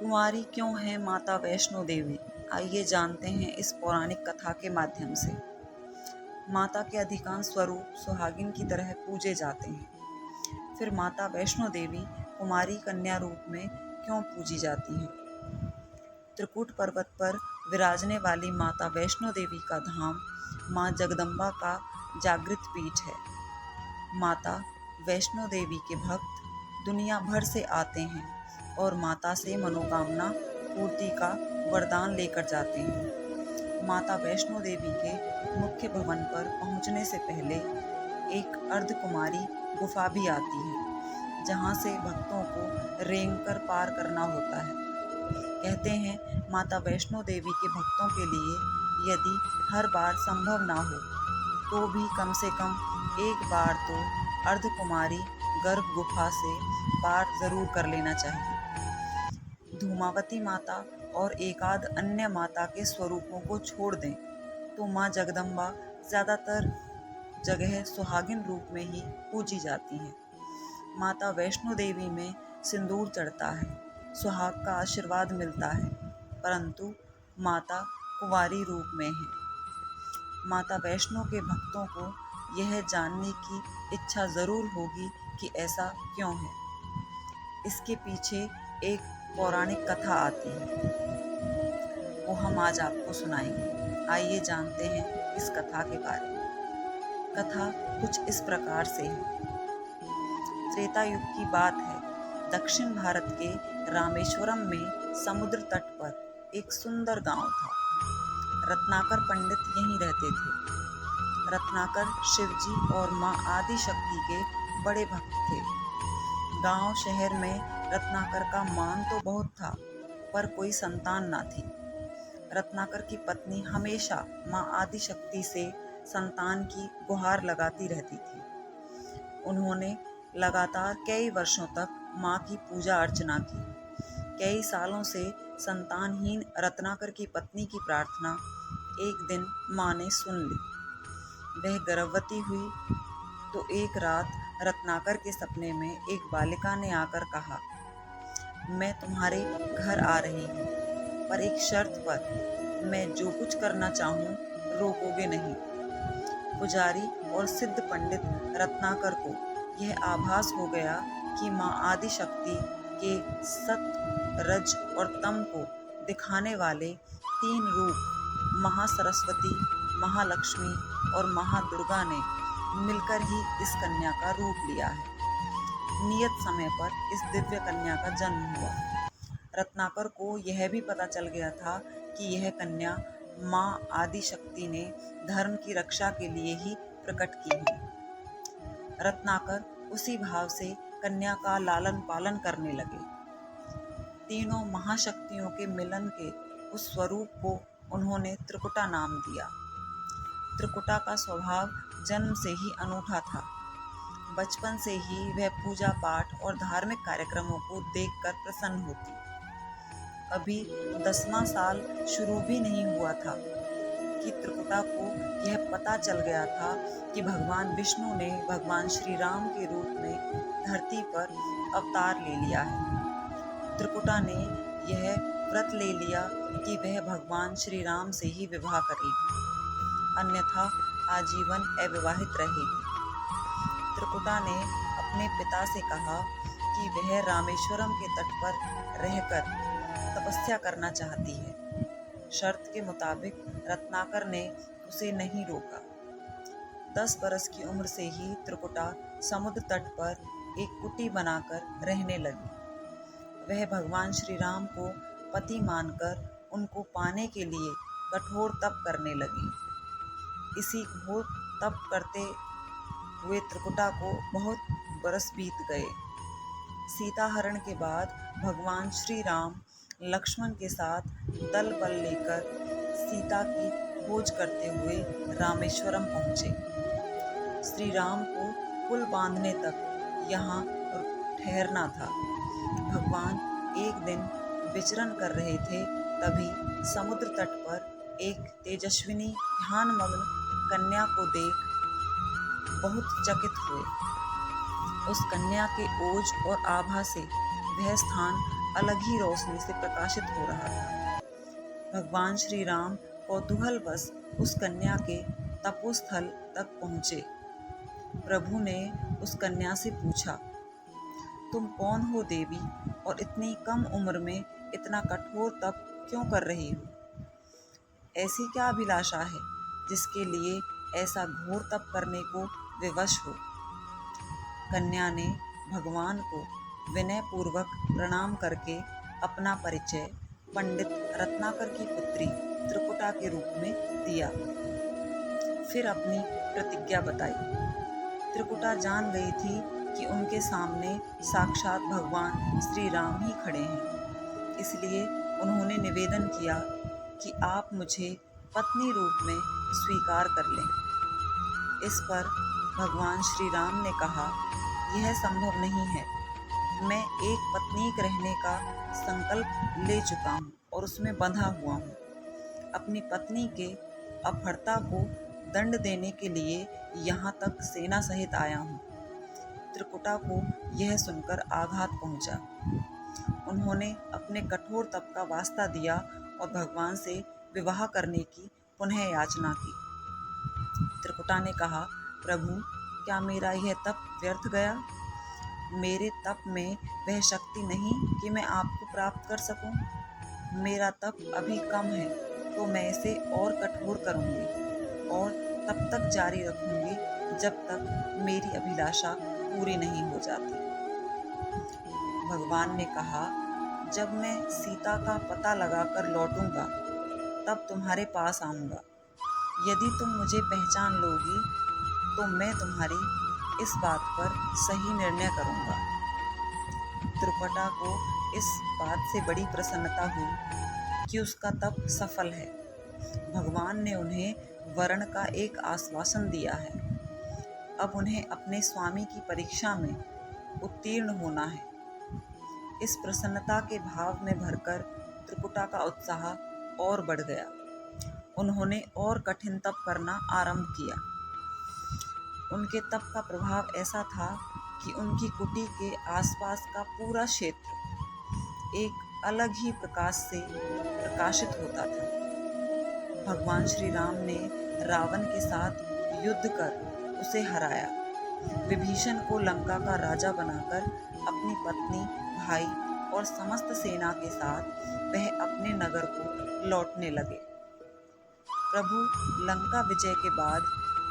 कुंवारी क्यों है माता वैष्णो देवी? आइए जानते हैं इस पौराणिक कथा के माध्यम से। माता के अधिकांश स्वरूप सुहागिन की तरह पूजे जाते हैं। फिर माता वैष्णो देवी कुमारी कन्या रूप में क्यों पूजी जाती हैं? त्रिकुट पर्वत पर विराजने वाली माता वैष्णो देवी का धाम माँ जगदम्बा का जागृत पीठ है। माता वैष्णो देवी के भक्त दुनिया भर से आते हैं और माता से मनोकामना पूर्ति का वरदान लेकर जाते हैं। माता वैष्णो देवी के मुख्य भवन पर पहुंचने से पहले एक अर्धकुमारी गुफा भी आती है, जहां से भक्तों को रेंगकर पार करना होता है। कहते हैं माता वैष्णो देवी के भक्तों के लिए यदि हर बार संभव ना हो तो भी कम से कम एक बार तो अर्धकुमारी गर्भ गुफा से पार जरूर कर लेना चाहिए। धूमावती माता और एकाध अन्य माता के स्वरूपों को छोड़ दें तो माँ जगदम्बा ज़्यादातर जगह सुहागिन रूप में ही पूजी जाती हैं। माता वैष्णो देवी में सिंदूर चढ़ता है, सुहाग का आशीर्वाद मिलता है, परंतु माता कुंवारी रूप में है। माता वैष्णो के भक्तों को यह जानने की इच्छा जरूर होगी कि ऐसा क्यों है। इसके पीछे एक पौराणिक कथा आती है, वो हम आज आपको सुनाएंगे। आइए जानते हैं इस कथा के बारे में। कथा कुछ इस प्रकार से है। त्रेता युग की बात है। दक्षिण भारत के रामेश्वरम में समुद्र तट पर एक सुंदर गांव था। रत्नाकर पंडित यहीं रहते थे। रत्नाकर शिवजी और माँ आदि शक्ति के बड़े भक्त थे। गांव शहर में रत्नाकर का मान तो बहुत था, पर कोई संतान ना थी। रत्नाकर की पत्नी हमेशा माँ आदि शक्ति से संतान की गुहार लगाती रहती थी। उन्होंने लगातार कई वर्षों तक माँ की पूजा अर्चना की। कई सालों से संतानहीन रत्नाकर की पत्नी की प्रार्थना एक दिन माँ ने सुन ली। वह गर्भवती हुई तो एक रात रत्नाकर के सपने में एक बालिका ने आकर कहा, मैं तुम्हारे घर आ रही हूँ, पर एक शर्त पर। मैं जो कुछ करना चाहूँ रोकोगे नहीं। पुजारी और सिद्ध पंडित रत्नाकर को यह आभास हो गया कि माँ आदि शक्ति के सत, रज और तम को दिखाने वाले तीन रूप महासरस्वती, महालक्ष्मी और महादुर्गा ने मिलकर ही इस कन्या का रूप लिया है। नियत समय पर इस दिव्य कन्या का जन्म हुआ। रत्नाकर को यह भी पता चल गया था कि यह कन्या माँ आदि शक्ति ने धर्म की रक्षा के लिए ही प्रकट की है। रत्नाकर उसी भाव से कन्या का लालन पालन करने लगे। तीनों महाशक्तियों के मिलन के उस स्वरूप को उन्होंने त्रिकुटा नाम दिया। त्रिकुटा का स्वभाव जन्म से ही अनूठा था। बचपन से ही वह पूजा पाठ और धार्मिक कार्यक्रमों को देखकर प्रसन्न होती। अभी 10वां साल शुरू भी नहीं हुआ था कि त्रिकुटा को यह पता चल गया था कि भगवान विष्णु ने भगवान श्री राम के रूप में धरती पर अवतार ले लिया है। त्रिकुटा ने यह व्रत ले लिया कि वह भगवान श्री राम से ही विवाह करेगी, अन्यथा आजीवन अविवाहित रहेगी। त्रिकुटा ने अपने पिता से कहा कि वह रामेश्वरम के तट पर रहकर तपस्या करना चाहती है। शर्त के मुताबिक रत्नाकर ने उसे नहीं रोका। 10 बरस की उम्र से ही त्रिकुटा समुद्र तट पर एक कुटी बनाकर रहने लगी। वह भगवान श्री राम को पति मानकर उनको पाने के लिए कठोर तप करने लगी। इसी घोर तप करते हुए त्रिकुटा को बहुत बरस बीत गए। सीता हरण के बाद भगवान श्री राम लक्ष्मण के साथ दल बल लेकर सीता की खोज करते हुए रामेश्वरम पहुँचे। श्री राम को पुल बांधने तक यहाँ ठहरना था। भगवान एक दिन विचरण कर रहे थे, तभी समुद्र तट पर एक तेजस्विनी ध्यानमग्न कन्या को देख बहुत चकित हुए। उस कन्या के ओज और आभा से वह स्थान अलग ही रोशनी से प्रकाशित हो रहा था। भगवान श्री राम कौतूहलवश उस कन्या के तपोस्थल तक पहुँचे। प्रभु ने उस कन्या से पूछा, तुम कौन हो देवी, और इतनी कम उम्र में इतना कठोर तप क्यों कर रही हो? ऐसी क्या अभिलाषा है जिसके लिए ऐसा घोर तप करने को विवश हो? कन्या ने भगवान को विनयपूर्वक प्रणाम करके अपना परिचय पंडित रत्नाकर की पुत्री त्रिपुटा के रूप में दिया। फिर अपनी प्रतिज्ञा बताई। त्रिपुटा जान गई थी कि उनके सामने साक्षात भगवान श्री राम ही खड़े हैं, इसलिए उन्होंने निवेदन किया कि आप मुझे पत्नी रूप में स्वीकार कर लें। इस पर भगवान श्री राम ने कहा, यह संभव नहीं है। मैं एक पत्नीक रहने का संकल्प ले चुका हूँ और उसमें बंधा हुआ हूँ। अपनी पत्नी के अपहर्ता को दंड देने के लिए यहाँ तक सेना सहित आया हूँ। त्रिपुटा को यह सुनकर आघात पहुँचा। उन्होंने अपने कठोर तप का वास्ता दिया और भगवान से विवाह करने की पुनः याचना की। त्रिपुटा ने कहा, प्रभु, क्या मेरा यह तप व्यर्थ गया? मेरे तप में वह शक्ति नहीं कि मैं आपको प्राप्त कर सकूं। मेरा तप अभी कम है, तो मैं इसे और कठोर करूंगी और तब तक जारी रखूंगी जब तक मेरी अभिलाषा पूरी नहीं हो जाती। भगवान ने कहा, जब मैं सीता का पता लगाकर लौटूंगा तब तुम्हारे पास आऊंगा। यदि तुम मुझे पहचान लोगी तो मैं तुम्हारी इस बात पर सही निर्णय करूंगा। त्रिपुटा को इस बात से बड़ी प्रसन्नता हुई कि उसका तप सफल है। भगवान ने उन्हें वरण का एक आश्वासन दिया है। अब उन्हें अपने स्वामी की परीक्षा में उत्तीर्ण होना है। इस प्रसन्नता के भाव में भरकर त्रिपुटा का उत्साह और बढ़ गया। उन्होंने और कठिन तप करना आरंभ किया। उनके तप का प्रभाव ऐसा था कि उनकी कुटी के आसपास का पूरा क्षेत्र एक अलग ही प्रकाश से प्रकाशित होता था। भगवान श्री राम ने रावण के साथ युद्ध कर उसे हराया। विभीषण को लंका का राजा बनाकर अपनी पत्नी, भाई और समस्त सेना के साथ वह अपने नगर को लौटने लगे। प्रभु लंका विजय के बाद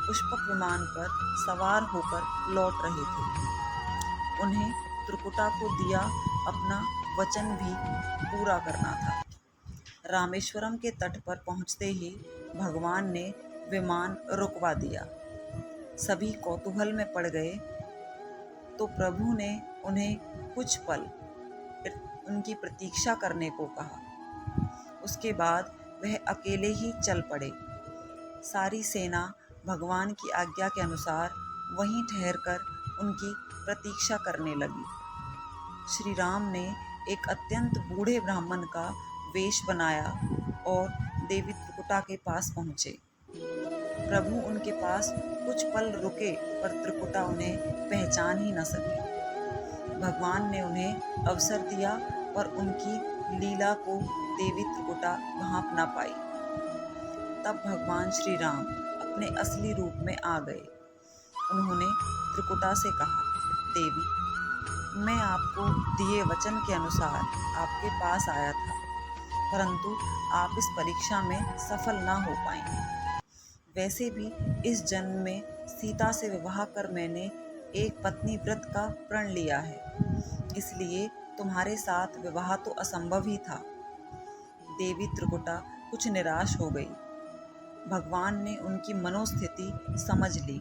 पुष्पक विमान पर सवार होकर लौट रहे थे। उन्हें त्रिपुटा को दिया अपना वचन भी पूरा करना था। रामेश्वरम के तट पर पहुंचते ही भगवान ने विमान रुकवा दिया। सभी कौतूहल में पड़ गए तो प्रभु ने उन्हें कुछ पल उनकी प्रतीक्षा करने को कहा। उसके बाद वह अकेले ही चल पड़े। सारी सेना भगवान की आज्ञा के अनुसार वहीं ठहरकर उनकी प्रतीक्षा करने लगी। श्री राम ने एक अत्यंत बूढ़े ब्राह्मण का वेश बनाया और देवी त्रिपुटा के पास पहुँचे। प्रभु उनके पास कुछ पल रुके पर त्रिपुटा उन्हें पहचान ही न सकी। भगवान ने उन्हें अवसर दिया पर उनकी लीला को देवी त्रिपुटा भांप न पाई। तब भगवान श्री राम अपने असली रूप में आ गए। उन्होंने त्रिपुटा से कहा, देवी, मैं आपको दिए वचन के अनुसार आपके पास आया था, परंतु आप इस परीक्षा में सफल ना हो पाए। वैसे भी इस जन्म में सीता से विवाह कर मैंने एक पत्नी व्रत का प्रण लिया है, इसलिए तुम्हारे साथ विवाह तो असंभव ही था। देवी त्रिपुटा कुछ निराश हो गई। भगवान ने उनकी मनोस्थिति समझ ली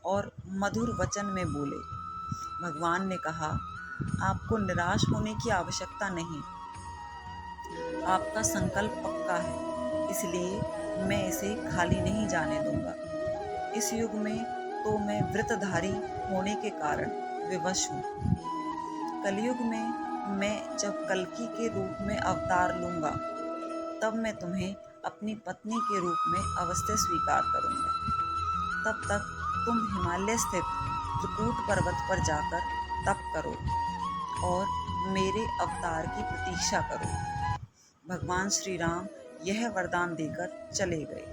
और मधुर वचन में बोले। भगवान ने कहा, आपको निराश होने की आवश्यकता नहीं। आपका संकल्प पक्का है, इसलिए मैं इसे खाली नहीं जाने दूंगा। इस युग में तो मैं व्रतधारी होने के कारण विवश हूँ। कलयुग में मैं जब कल्कि के रूप में अवतार लूँगा, तब मैं तुम्हें अपनी पत्नी के रूप में अवश्य स्वीकार करूँगा। तब तक तुम हिमालय स्थित त्रिकूट पर्वत पर जाकर तप करो और मेरे अवतार की प्रतीक्षा करो। भगवान श्री राम यह वरदान देकर चले गए।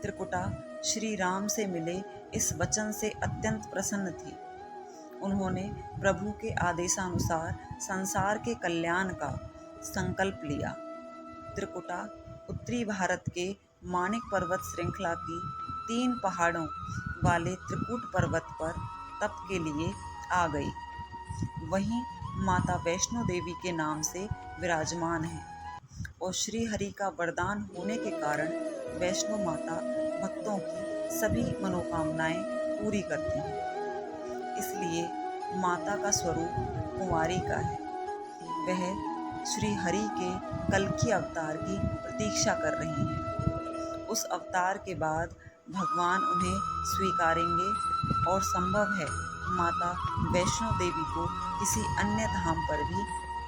त्रिकुटा श्री राम से मिले इस वचन से अत्यंत प्रसन्न थी। उन्होंने प्रभु के आदेशानुसार संसार के कल्याण का संकल्प लिया। त्रिकुटा उत्तरी भारत के माणिक पर्वत श्रृंखला की 3 पहाड़ों वाले त्रिकूट पर्वत पर तप के लिए आ गई। वहीं माता वैष्णो देवी के नाम से विराजमान है और श्री हरि का वरदान होने के कारण वैष्णो माता भक्तों की सभी मनोकामनाएं पूरी करती हैं। इसलिए माता का स्वरूप कुंवारी का है। वह श्री हरि के कल्कि अवतार की प्रतीक्षा कर रही हैं। उस अवतार के बाद भगवान उन्हें स्वीकारेंगे और संभव है माता वैष्णो देवी को किसी अन्य धाम पर भी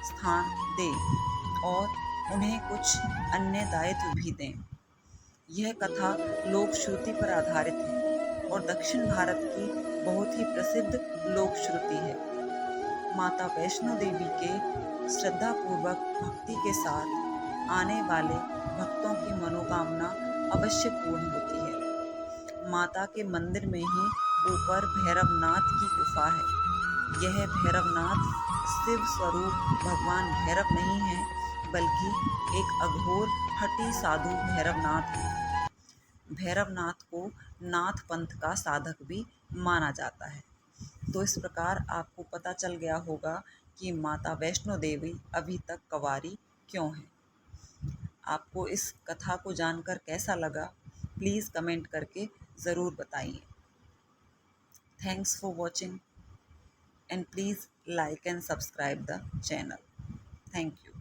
स्थान दें और उन्हें कुछ अन्य दायित्व भी दें। यह कथा लोक श्रुति पर आधारित है और दक्षिण भारत की बहुत ही प्रसिद्ध लोक श्रुति है। माता वैष्णो देवी के श्रद्धापूर्वक भक्ति के साथ आने वाले भक्तों की मनोकामना अवश्य पूर्ण होती है। माता के मंदिर में ही ऊपर भैरवनाथ की गुफा है। यह भैरवनाथ शिव स्वरूप भगवान भैरव नहीं है, बल्कि एक अघोर हठी साधु भैरवनाथ है। भैरवनाथ को नाथ पंथ का साधक भी माना जाता है। तो इस प्रकार आपको पता चल गया होगा कि माता वैष्णो देवी अभी तक कंवारी क्यों है। आपको इस कथा को जानकर कैसा लगा, प्लीज़ कमेंट करके ज़रूर बताइए। Thanks for watching and please like and subscribe the channel. Thank you.